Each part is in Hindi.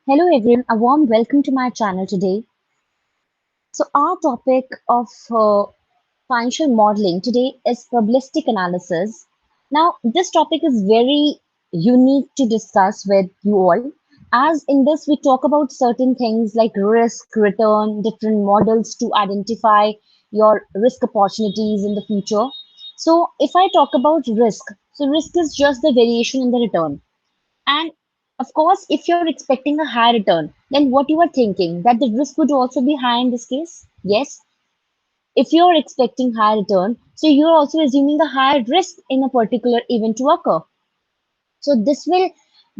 Hello everyone, a warm welcome to my channel today. So our topic of financial modeling today is probabilistic analysis. Now this topic is very unique to discuss with you all, as in this we talk about certain things like risk, return, different models to identify your risk opportunities in the future. So if I talk about risk, so risk is just the variation in the return. And of course, if you're expecting a high return, then what you are thinking that the risk would also be high in this case? Yes. If you're expecting high return, so you're also assuming a higher risk in a particular event to occur. So this will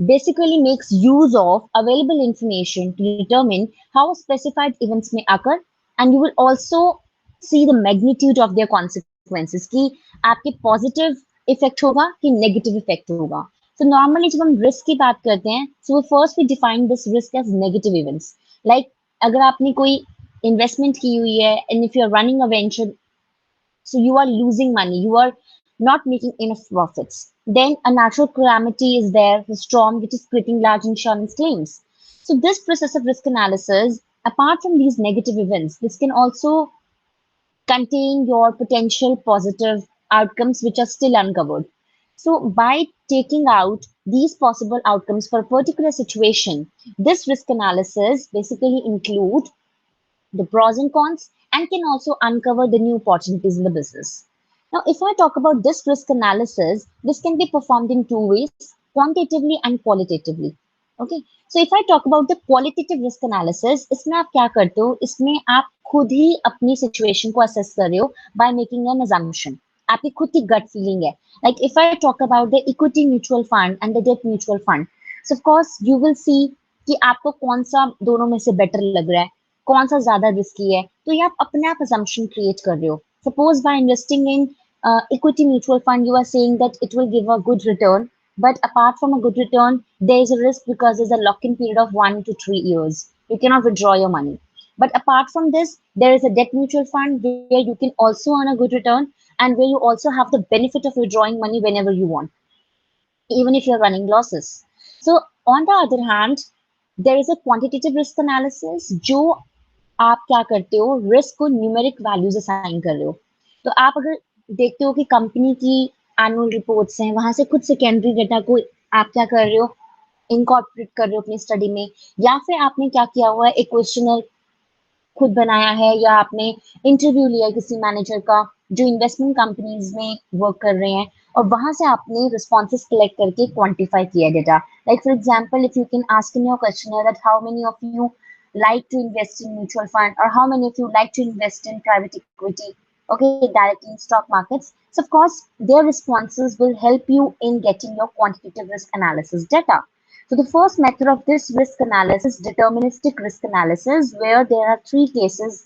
basically makes use of available information to determine how specified events may occur, and you will also see the magnitude of their consequences कि आपके positive effect होगा कि negative effect होगा. So normally जब हम risk की बात करते हैं, so first we define this risk as negative events. Like अगर आपने कोई investment की हुई है and if you're running a venture, so you are losing money, you are not making enough profits. Then a natural calamity is there, the storm, which is creating large insurance claims. So this process of risk analysis, apart from these negative events, this can also contain your potential positive outcomes which are still uncovered. So by taking out these possible outcomes for a particular situation, this risk analysis basically include the pros and cons, and can also uncover the new opportunities in the business. Now, if I talk about this risk analysis, this can be performed in two ways, quantitatively and qualitatively. Okay, so if I talk about the qualitative risk analysis, इसमें आप क्या करते हो? इसमें आप खुद ही अपनी situation को assess कर रहे हो by making an assumption. आपकी खुद की gut feeling है. Like if I talk about the equity mutual fund and the debt mutual fund, so of course you will see कि आपको कौन सा दोनों में से बेटर लग रहा है, कौन सा ज्यादा रिस्की है, तो ये आप अपने आप assumption create कर रहे हो. Suppose by investing in equity mutual fund, you are saying that it will give a good return, but apart from a good return, there is a risk because there's a lock-in period of 1 to 3 years. You cannot withdraw your money. But apart from this, there is a debt mutual fund where you can also earn a good return and where you also have the benefit of withdrawing money whenever you want, even if you're running losses. So on the other hand, there is a quantitative risk analysis जो आप क्या करते हो, रिस्क को न्यूमेरिक वैल्यूज असाइन कर रहे हो. तो आप अगर देखते हो कि कंपनी की एनुअल रिपोर्ट्स हैं, वहां से कुछ सेकेंडरी डेटा को आप क्या कर रहे हो, इनकॉर्पोरेट कर रहे हो अपनी स्टडी में, या फिर आपने क्या किया हुआ है, एक क्वेश्चनर खुद बनाया है, या आपने इंटरव्यू लिया किसी मैनेजर का जो इन्वेस्टमेंट कंपनीज में वर्क कर रहे हैं, और वहां से आपने रिस्पॉन्सेस कलेक्ट करके क्वांटिफाई किया data. Like for example, if you can ask in your questionnaire that how many of you like to invest in mutual fund, or how many of you like to invest in private equity, okay, directly in stock markets. So of course their responses will help you in getting your quantitative risk analysis data. So the first method of this risk analysis, deterministic risk analysis, where there are three cases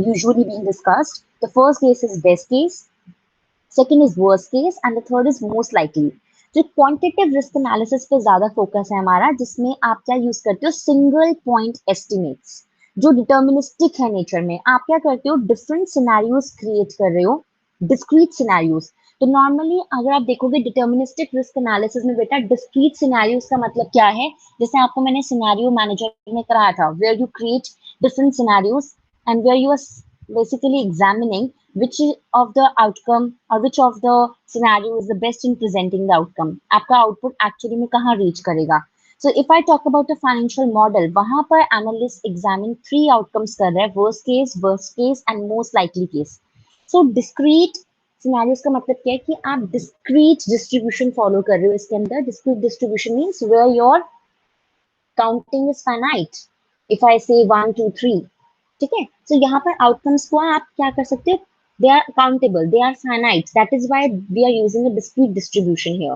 usually being discussed. The first case is best case, second is worst case, and the third is most likely. जो क्वांटिटेटिव रिस्क एनालिसिस पे ज्यादा फोकस है हमारा, जिसमें आप क्या यूज करते हो, सिंगल पॉइंट एस्टिमेट्स, जो डिटर्मिनिस्टिक है नेचर में. आप क्या करते हो, डिफरेंट सिनेरियोज क्रिएट कर रहे हो, डिस्क्रीट सिनेरियोज. तो नॉर्मली अगर आप देखोगे डिटर्मिनिस्टिक रिस्क एनालिसिस में बेटा, डिस्क्रीट सिनेरियोज का मतलब क्या है, जैसे आपको मैंने सिनेरियो मैनेजर में कराया था, where you create different scenarios and where you are basically examining which of the outcome or which of the scenario is the best in presenting the outcome. आपका आउटपुट एक्चुअली में कहाँ रीच करेगा. So if I talk about a financial model, वहां पर analyst examine three outcomes कर रहे हैं, worst case and most likely case. So discrete scenarios का मतलब क्या है कि आप discrete distribution follow कर रहे हो इसके अंदर. Discrete distribution means where your counting is finite. If I say 1 2 3, ठीक है, so यहाँ पर आउटकम्स को आप क्या कर सकते हो, they are countable, they are finite, that is why we are using a discrete distribution here.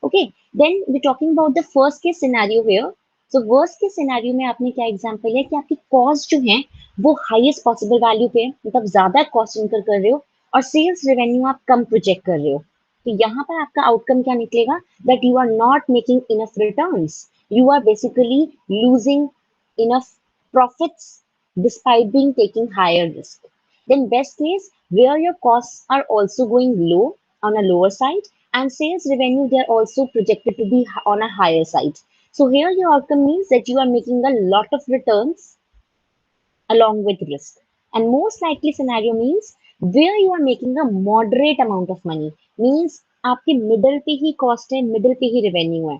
Okay, then we talking about the first case scenario here. So worst case scenario में आपने क्या एग्जांपल है कि आपकी कॉस्ट जो है वो हाईएस्ट पॉसिबल वैल्यू पे, मतलब ज्यादा कॉस्ट इनकर कर रहे हो, और सेल्स रेवेन्यू आप कम प्रोजेक्ट कर रहे हो. तो यहाँ पर आपका आउटकम क्या निकलेगा, that you are not making enough returns, you are basically losing enough profits despite being taking higher risk. Then best case, where your costs are also going low, on a lower side, and sales revenue, they are also projected to be on a higher side. So here your outcome means that you are making a lot of returns along with risk. And most likely scenario means where you are making a moderate amount of money, means आपके मिडल पे ही कॉस्ट है, मिडल पे ही रेवेन्यू है,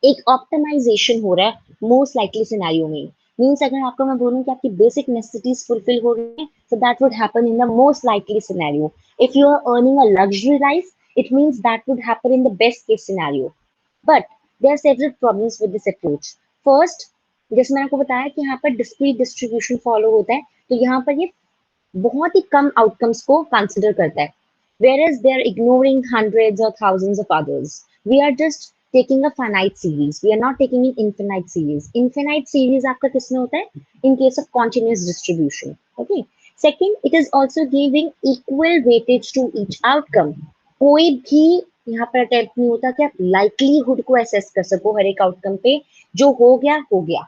एक ऑप्टिमाइजेशन हो रहा है मोस्ट लाइकली सिनेरियो में। मीन्स अगर आपको मैं बोलूँ कि आपकी बेसिक नेसेसिटीज फुलफिल हो रही है, so that would happen in the most likely scenario. If you are earning a luxury life, it means that would happen in the best case scenario. But there are several problems with this approach. First, जैसे मैंने आपको बताया कि यहाँ पर डिस्क्रीट डिस्ट्रीब्यूशन फॉलो होता है, तो यहाँ पर ये बहुत ही कम आउटकम्स को कंसिडर करता है, whereas they are ignoring hundreds or thousands of others. We are just taking a finite series. We are not taking an infinite series. Infinite series आपका किसमें होता है? In case of continuous distribution. Okay. Second, it is also giving equal weightage to each outcome. कोई भी यहाँ पर अटेम्प्ट नहीं होता कि आप लाइकलीहुड को असेस कर सको हर एक आउटकम पे, जो हो गया हो गया।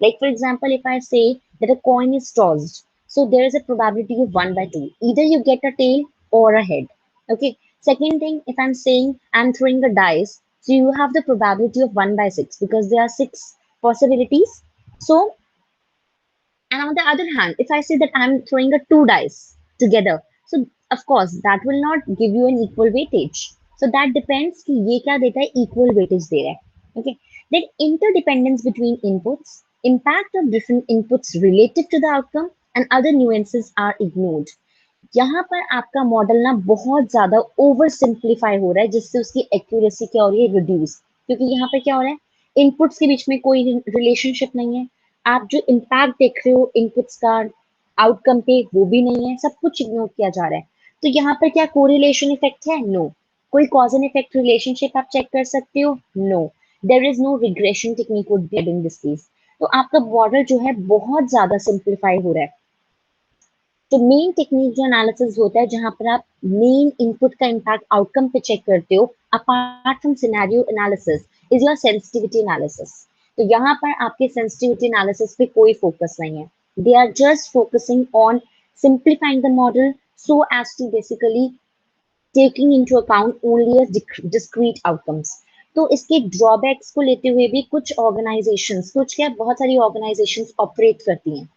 Like for example, if I say that a coin is tossed, so there is a probability of 1 by 2. Either you get a tail or a head. Okay. Second thing, if I'm saying I'm throwing a dice, so you have the probability of 1 by 6 because there are 6 possibilities. So, and on the other hand, if I say that I'm throwing a two dice together, so of course that will not give you an equal weightage. So that depends कि ये क्या देता है, equal weightage दे रहा है. Okay. Then interdependence between inputs, impact of different inputs relative to the outcome, and other nuances are ignored. यहाँ पर आपका मॉडल ना बहुत ज्यादा ओवर सिंप्लीफाई हो रहा है, जिससे उसकी एक्यूरेसी क्या हो रही है, रिड्यूस। क्योंकि यहाँ पर क्या हो रहा है, इनपुट्स के बीच में कोई रिलेशनशिप नहीं है, आप जो इम्पैक्ट देख रहे हो इनपुट्स का आउटकम पे वो भी नहीं है, सब कुछ इग्नोर किया जा रहा है। तो यहाँ पर क्या कोरिलेशन इफेक्ट है? नो। कोई कॉज एंड इफेक्ट रिलेशनशिप आप चेक कर सकते हो? No. There is no regression technique would be in this case. तो आपका मॉडल जो है बहुत ज्यादा सिंप्लीफाई हो रहा है। तो मेन टेक्निक जो एनालिसिस होता है, जहां पर आप मेन इनपुट का इम्पैक्ट आउटकम पे चेक करते हो, apart from scenario analysis, is your sensitivity analysis. तो यहाँ पर आपके सेंसिटिविटी एनालिसिस पे कोई फोकस नहीं है। They are just focusing on simplifying the model so as to basically taking into account only discrete outcomes. तो इसके ड्रॉबैक्स को लेते हुए भी कुछ ऑर्गेनाइजेशंस, कुछ क्या बहुत सारी ऑर्गेनाइजेशंस ऑपरेट करती हैं।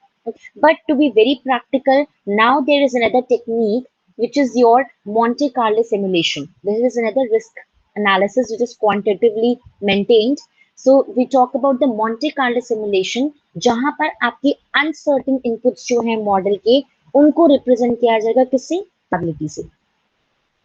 But to be very practical, now there is another technique which is your Monte Carlo simulation. This is another risk analysis which is quantitatively maintained. So we talk about the Monte Carlo simulation, जहां पर आपके uncertain inputs जो है मॉडल के, उनको रिप्रेजेंट किया जाएगा किससे? प्रोबेबिलिटी से।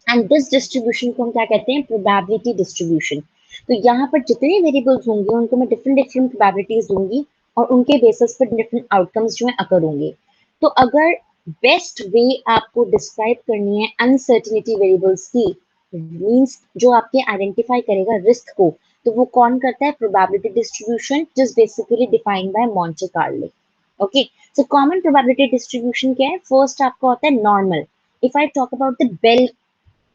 एंड दिस डिस्ट्रीब्यूशन को हम क्या कहते हैं? Probability distribution. तो यहाँ पर जितने वेरिएबल्स होंगे उनको मैं डिफरेंट डिफरेंट प्रोबेबिलिटीज दूंगी, और उनके बेसिस पर डिफरेंट आउटकम्स जो है अकर होंगे। तो अगर बेस्ट वे आपको डिस्क्राइब करनी है अनसर्टिनिटी वेरिएबल्स की, मींस जो आपके आइडेंटिफाई करेगा रिस्क को, तो वो कौन करता है? Probability distribution, just basically defined by Monte Carlo. Okay. So common probability distribution क्या है? फर्स्ट आपका होता है normal. If I talk about the bell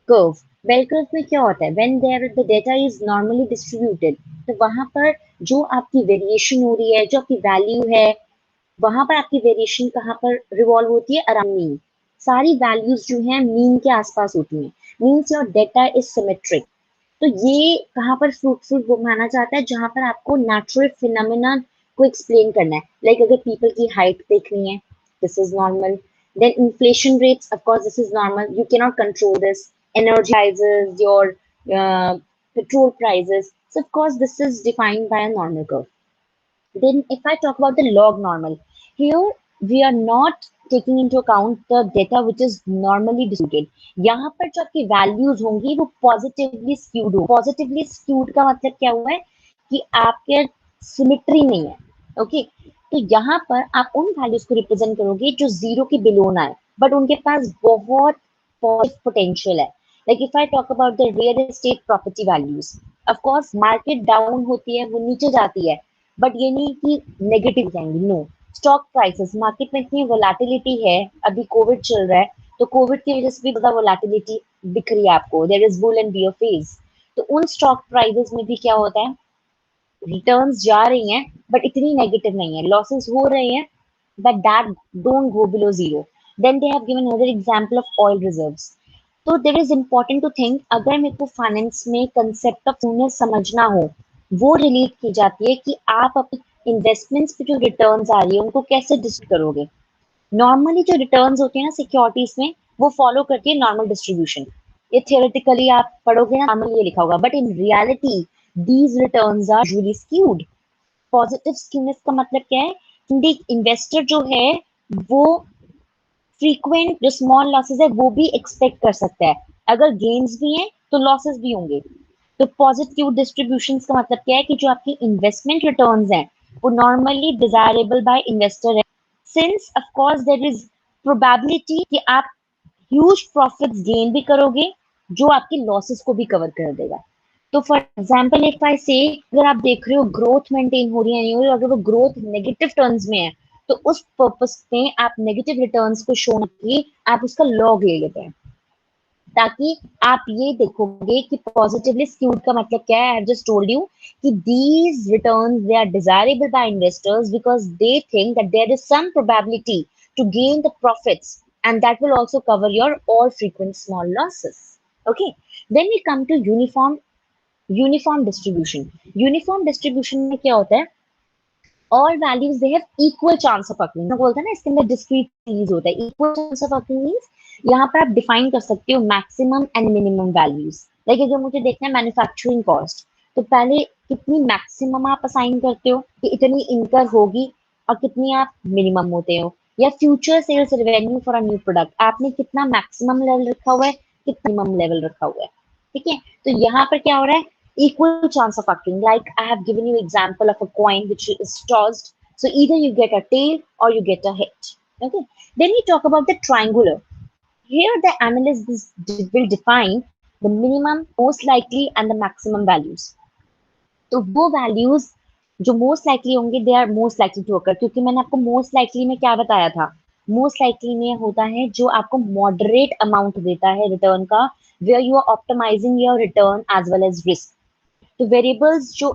curve, bell curve में क्या होता है? When there the data is normally distributed, तो वहां पर जो आपकी वेरिएशन हो रही है, जो आपकी वैल्यू है, वहां पर आपकी वेरिएशन कहाँ पर रिवॉल्व होती है? Around mean. सारी वैल्यूज जो है मीन के आसपास होती हैं। Means your data is symmetric. तो ये कहाँ पर फ्रूटफुल वो माना जाता है? जहां पर आपको नेचुरल फिनोमेना को एक्सप्लेन करना है। लाइक अगर पीपल की हाइट देखनी है, this is normal. Then inflation rates, of course, this is normal. You cannot control this. Energy prices, your petrol prices. So, of course, this is defined by a normal curve. Then, if I talk about the log normal, here we are not taking into account the data which is normally distributed. यहाँ पर जो आपकी values होंगी वो positively skewed हो। Positively skewed का मतलब क्या हुआ है कि आपके symmetry नहीं है। ओके। तो यहाँ पर आप उन वैल्यूज को रिप्रेजेंट करोगे जो जीरो के बिलो ना है, बट उनके पास बहुत पॉजिटिव पोटेंशियल है। Like if I talk about the real estate property values, of course market down होती है, वो नीचे जाती है, बट ये नहीं कि नेगेटिव जाएंगे, नो। स्टॉक प्राइसेस, मार्केट में इतनी वोलेटिलिटी है, अभी कोविड चल रहा है, तो कोविड की वजह से भी ज्यादा वोलेटिलिटी दिख रही है आपको। There is bull and bear phase. तो उन स्टॉक प्राइसेस में भी क्या होता है? रिटर्न्स जा रही हैं, बट इतनी नेगेटिव नहीं है, लॉसेस हो रहे हैं, but that don't go below zero. Then they have given another example of oil reserves. तो there is important to think, अगर मेरे को फाइनेंस में कंसेप्ट ऑफ ओनर समझना हो, वो रिलीव की जाती है कि आप अपनी इन्वेस्टमेंट्स पे जो रिटर्न्स आ रही है उनको कैसे डिस्ट्रीब्यूट करोगे। नॉर्मली जो रिटर्न्स होती है ना सिक्योरिटीज में, वो फॉलो करती है नॉर्मल डिस्ट्रीब्यूशन। ये थियोरेटिकली आप पढ़ोगे ना, नॉर्मली ये लिखा होगा, but in reality these returns are usually skewed. Positive skewness का मतलब क्या है कि इन्वेस्टर जो है वो फ्रीक्वेंट जो स्मॉल लॉसेस है वो भी एक्सपेक्ट कर सकता है। अगर गेन्स भी हैं तो लॉसेस भी होंगे। तो पॉजिटिव डिस्ट्रीब्यूशन का मतलब क्या है कि जो आपकी इन्वेस्टमेंट रिटर्न्स हैं वो नॉर्मली डिजायरेबल बाय इन्वेस्टर है, since of course there is probability कि आप ह्यूज प्रॉफिट्स गेन भी करोगे जो आपकी लॉसेस को भी कवर कर देगा। तो फॉर एग्जाम्पल इफ आई से, अगर आप देख रहे हो ग्रोथ मेंटेन हो रही है नहीं हो रही, अगर वो ग्रोथ नेगेटिव टर्म्स में है तो उस पर्पस में आप नेगेटिव रिटर्न्स को शो करके आप उसका लॉग ले लेते हैं, ताकि आप ये देखोगे कि पॉजिटिवली स्क्यूड का मतलब क्या है। आई जस्ट टोल्ड यू कि these returns they are desirable by investors because they think that there is some probability to gain the profits and that will also cover your all frequent small losses. Okay, then we come to uniform distribution. Uniform distribution में क्या होता है, all values they have equal chance of occurring। मैं बोलता है ना इसके अंदर discrete series होता है, equal chance of occurring means यहाँ पर आप डिफाइन कर सकते हो maximum and minimum values. Like अगर मुझे देखना है मैन्युफैक्चरिंग कॉस्ट, तो पहले कितनी मैक्सिमम आप असाइन करते हो कि इतनी इनकर होगी, और कितनी आप मिनिमम होते हो। या future sales revenue for a new product, आपने कितना मैक्सिमम लेवल रखा हुआ है, कितना मिनिमम लेवल रखा हुआ है। ठीक है, तो यहाँ पर क्या हो रहा है, equal chance of occurring. Like I have given you example of a coin which is tossed. So either you get a tail or you get a head. Okay. Then we talk about the triangular. Here the analyst will define the minimum, most likely and the maximum values. तो वो वैल्यूज जो मोस्ट लाइकली होंगे they are most likely to occur, क्योंकि मैंने आपको मोस्ट लाइकली में क्या बताया था, मोस्ट लाइकली में होता है जो आपको मॉडरेट अमाउंट देता है रिटर्न का, where you are optimising your return as well as risk. तो वेरिएबल्स जो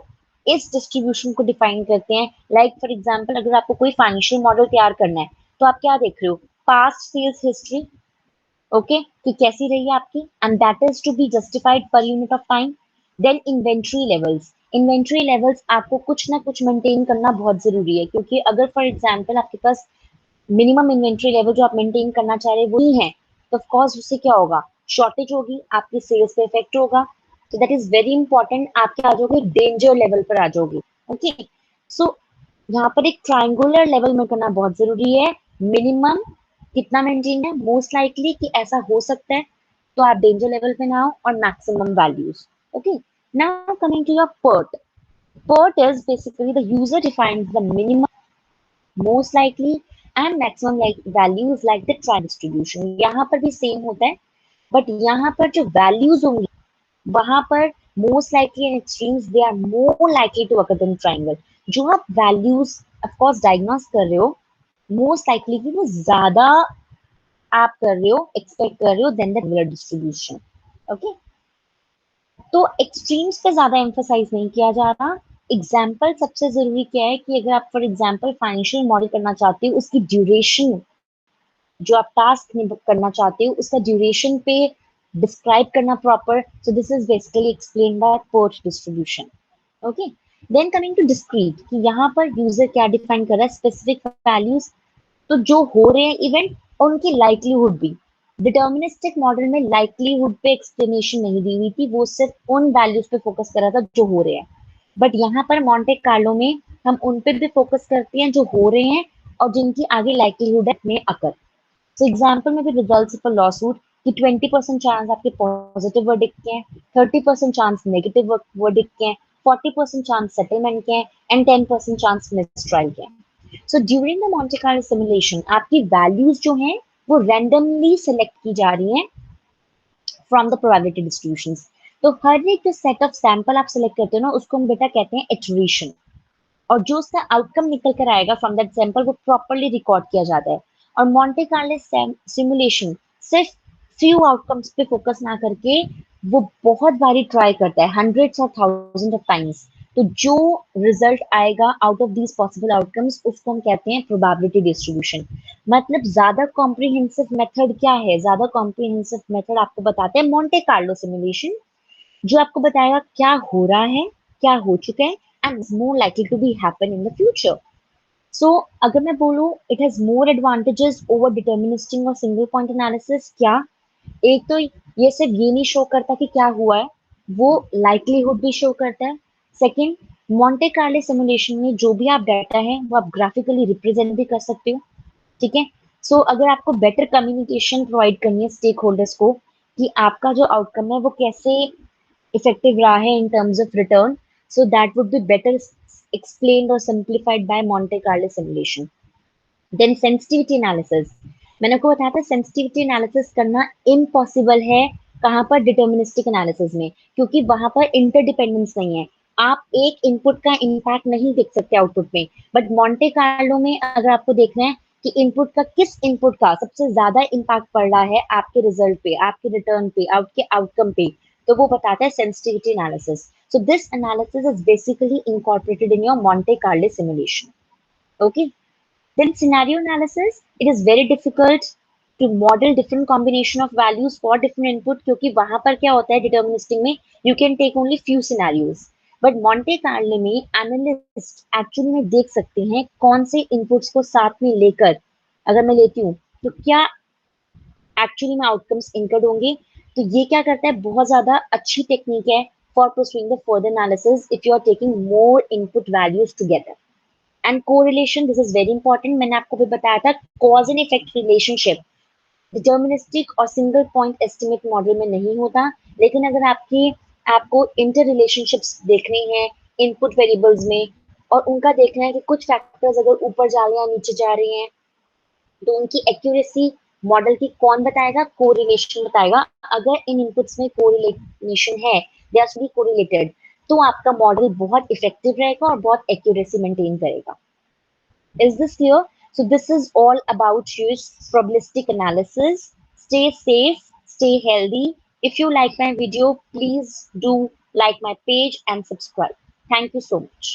इस डिस्ट्रीब्यूशन को डिफाइन करते हैं, लाइक फॉर एग्जांपल अगर आपको कोई फाइनेंशियल मॉडल तैयार करना है तो आप क्या देख रहे हो, पास्ट सेल्स हिस्ट्री, ओके, कि कैसी रही है आपकी, and that is to be justified per unit of time. Then inventory levels आपको कुछ ना कुछ मेंटेन करना बहुत जरूरी है, क्योंकि अगर फॉर एग्जांपल आपके पास मिनिमम इन्वेंट्री लेवल जो आप मेंटेन करना चाह रहे हैं वही है, तो ऑफ कोर्स उससे क्या होगा, शॉर्टेज होगी, आपकी सेल्स पे इफेक्ट होगा। तो दैट इज वेरी इंपॉर्टेंट, आप क्या आ जाओगे, डेंजर लेवल पर आ जाओगे। ओके, सो यहाँ पर एक ट्राइंगुलर लेवल में करना बहुत जरूरी है। मिनिमम कितना मेंटेन है, मोस्ट लाइकली कि ऐसा हो सकता है, तो आप डेंजर लेवल पे ना हो, और maximum values. Okay, now coming to your PERT। PERT is basically the user defines the minimum, most likely and maximum like values like the triangle distribution। यहाँ पर भी सेम होता है, बट यहाँ पर जो वैल्यूज होंगी वहां पर most likely and extremes they are more likely to occur than triangle. जो आप वैल्यूज ऑफ कोर्स डायग्नोस कर रहे हो, मोस्ट लाइकली कि वो ज्यादा आप कर रहे हो, एक्सपेक्ट कर रहे हो than the regular distribution. Okay, तो एक्सट्रीम्स पे ज्यादा एम्फोसाइज नहीं किया जा रहा। एग्जाम्पल सबसे जरूरी क्या है कि अगर आप फॉर एग्जाम्पल फाइनेंशियल मॉडल करना चाहते हो, उसकी ड्यूरेशन, जो आप टास्क करना चाहते हो उसका ड्यूरेशन पे डिस्क्राइब करना proper. So this is basically explain by PERT distribution. Okay, then coming to discrete कि यहाँ पर यूजर क्या डिफाइन कर रहा है, स्पेसिफिक वैल्यूज, तो जो हो रहे हैं इवेंट उनकी लाइकलीहुड भी। डिटर्मिनिस्टिक मॉडल में लाइकलीहुड पे एक्सप्लेनेशन नहीं दी हुई थी, वो सिर्फ उन वैल्यूज पे फोकस कर रहा था जो हो रहे हैं। बट यहाँ पर मॉन्टे कार्लो में हम उन पे भी फोकस करते हैं जो हो रहे हैं और जिनकी आगे लाइकलीहुड है में अकर। सो एग्जाम्पल में भी result of a law suit कि 20% चांस आपके पॉजिटिव वर्डिक्ट के हैं, 30% चांस नेगेटिव वर्डिक्ट के हैं, 40% चांस सेटलमेंट के हैं, एंड 10% चांस मिसट्रायल के हैं। So during the Monte Carlo simulation आपकी वैल्यूज जो हैं वो रैंडमली सेलेक्ट की जा रही हैं फ्रॉम द प्रोबेबिलिटी डिस्ट्रीब्यूशंस। तो हर एक जो सेट ऑफ सैंपल आप सेलेक्ट करते हो ना उसको हम बेटा कहते हैं इटरेशन, और जो उसका आउटकम निकल कर आएगा फ्रॉम दैट सैंपल वो प्रॉपरली रिकॉर्ड किया जाता है। और मॉन्टे कार्लो सिमुलेशन सिर्फ फ्यू आउटकम्स पे फोकस ना करके वो बहुत बारी ट्राई करता है, हंड्रेड्स और थाउजेंड ऑफ टाइम्स। तो जो रिजल्ट आएगा out of these possible outcomes उसको हम कहते हैं प्रोबेबिलिटी डिस्ट्रीब्यूशन। मतलब ज्यादा कॉम्प्रिहेंसिव मेथड क्या है, ज्यादा कॉम्प्रिहेंसिव मेथड आपको बताते हैं मॉन्टे कार्लो सिमुलेशन, जो आपको बताएगा क्या हो रहा है, क्या हो चुका है and is more likely to be happen in the future. So अगर मैं बोलूँ it has more advantages over deterministic और सिंगल पॉइंट एनालिसिस, क्या एक तो ये सिर्फ ये नहीं शो करता कि क्या हुआ है, वो लाइकलीहुड भी शो करता है. सेकंड, मॉन्टे कार्लो सिमुलेशन में जो भी आप डाटा है वो आप ग्राफिकली रिप्रेजेंट भी कर सकते हो. ठीक है. सो अगर आपको बेटर कम्युनिकेशन प्रोवाइड करनी है स्टेक होल्डर्स को कि आपका जो आउटकम है वो कैसे इफेक्टिव रहा है in terms of return, so that would be better explained or simplified by Monte Carlo simulation. Then sensitivity analysis. मैंने आपको बताया था सेंसिटिविटी एनालिसिस करना इम्पॉसिबल है. कहाँ पर? डिटर्मिनिस्टिक एनालिसिस में, क्योंकि वहां पर इंटरडिपेंडेंस नहीं है. आप एक इनपुट का इम्पैक्ट नहीं देख सकते आउटपुट में, बट मॉन्टे कार्लो में अगर आपको देखना है कि इनपुट का किस इनपुट का सबसे ज्यादा इम्पैक्ट पड़ रहा है आपके रिजल्ट पे, आपके रिटर्न पे, आपके आउटकम पे, तो वो बताता है sensitivity analysis. So this analysis is basically incorporated in your Monte Carlo simulation. Okay. Then scenario analysis, it is very difficult to model different combination of values for different input, क्योंकि वहां पर क्या होता है डिटर्मिनिस्टिक में, you can take only few scenarios. But Monte Carlo में एनालिस्ट एक्चुअली में देख सकते हैं कौन से इनपुट्स को साथ में लेकर अगर मैं लेती हूँ तो क्या एक्चुअली में आउटकम्स इनकर्ड होंगे. तो ये क्या करता है, बहुत ज्यादा अच्छी टेक्निक है for pursuing the further analysis if you are taking more input values together. And correlation, this is very important. मैंने आपको भी बताया था cause and effect relationship deterministic और सिंगल पॉइंट एस्टिमेट मॉडल में नहीं होता. लेकिन अगर आपको इंटर रिलेशनशिप्स देखने हैं इनपुट वेरिएबल्स में और उनका देखना है कि कुछ फैक्टर्स अगर ऊपर जा रहे हैं या नीचे जा रहे हैं, तो उनकी एक्यूरेसी मॉडल की कौन बताएगा? कोरिलेशन बताएगा. अगर इन इनपुट्स में कोरिलेशन है, दे आर बी कोरिलेटेड, तो आपका मॉडल बहुत इफेक्टिव रहेगा और बहुत एक्यूरेसी मेंटेन करेगा. Is this clear? So this is all about use probabilistic analysis. Stay safe, stay healthy. If you like my video, please do like my page and subscribe. Thank you so much.